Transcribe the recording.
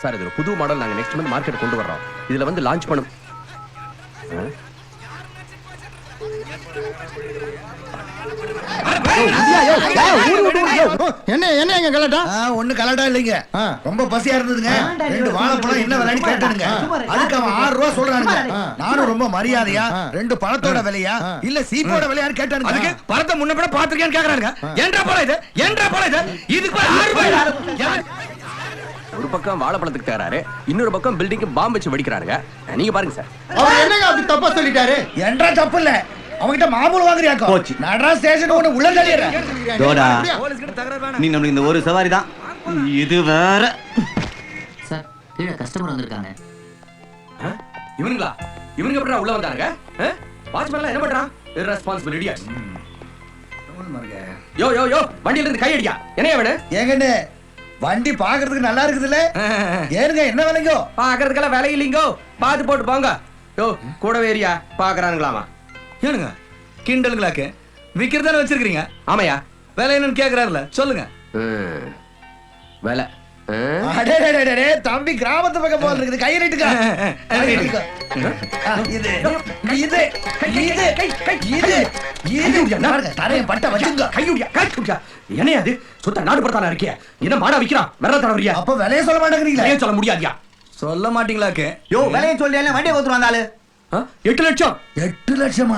Sir இது ஒரு புது மாடல் நாங்க நெக்ஸ்ட் மந்த் மார்க்கெட் கொண்டு வர்றோம். இதுல வந்து லான்ச் பண்ணும். என்ன என்ன எங்க கலட்டா ஒண்ணு கலடா இல்லைங்க. ரொம்ப பசியா இருந்ததுங்க. 2 வாழைப்பழம் என்ன விலைன்னு கேட்டானுங்க. அதுக்கு அவன் 6 ரூபா சொல்றானுங்க. நானும் ரொம்ப மரியாதையா 2 பழத்தோட விலையா இல்ல சீப்போட விலையான்னு கேட்டானுங்க. அதுக்கு பழத்தை முன்ன பின்ன பாத்துருக்கேன்னு கேக்குறானுங்க. ஏன்டா பழம் இது? ஏன்டா பழம் இது? இதுக்கு 6 ரூபாய். ஒரு பக்கம் வாழைப்பழத்துக்கு தகராறு, இன்னொரு பக்கம் பில்டிங்க்கு பாம்பு வச்சு வெடிக்கிறாருங்க. நீங்க பாருங்க சார். அவர் என்னங்க அப்படி தப்பா சொல்லிட்டாரு? என்றா தப்பு இல்ல. அவங்கிட்ட மாமூல் வாங்குறியாக்கோ? நடரா ஸ்டேஷன் ஒண்ணு உள்ள தள்ளிடுறேன். டோடா போலீஸ்கிட்ட தகராறு வேணாம். நீ நம்மளுக்கு இந்த ஒரு சவாரி தான். இது வேற. சார் கீழே கஸ்டமர் வந்திருக்காங்க. இவனுங்களா? இவனுங்க எப்படிடா உள்ள வந்தாருங்க? வாட்ச்மேன் என்ன பண்றான்? irresponsible idiot. யோ யோ யோ வண்டியில இருந்து கை அடியா. என்னைய வேணும்? ஏங்கண்ணே வண்டி பாக்குறதுக்கு நல்லா இருக்குதுல்ல? ஏனுங்க என்ன விலைங்கோ? பாக்குறதுக்கெல்லாம் விலை இல்லைங்கோ. பாத்து போட்டு போங்க. யோ கூடவே ஏரியா பாக்குறானுங்களாமா. ஏனுங்க கிண்டலுங்களாக்கு விக்கிறதானே வச்சிருக்கீங்க? ஆமையா வேலை என்னன்னு கேக்குறாருல சொல்லுங்க. வேலை அடே தம்பி கிராமத்து பக்கம் போல இருக்குது. கை நீட்டுங்க. இது இது இது இது இது பாருங்க தரைய பட்ட வச்சுங்க. கையுடியா கையுடியா. என்னையா அது? சுத்த நாடு படுத்தானா இருக்கியா? என்ன மாடா விக்கிறான்? வெற தரவரியா? அப்ப விலைய சொல்ல மாட்டேங்கிறீங்களா? ஏன் சொல்ல முடியாதியா? சொல்ல மாட்டீங்களாக்கு? யோ விலையை சொல்லியாலே வண்டியை கொடுத்துட்டு வந்தாலு 8 லட்சம். 8 லட்சமா?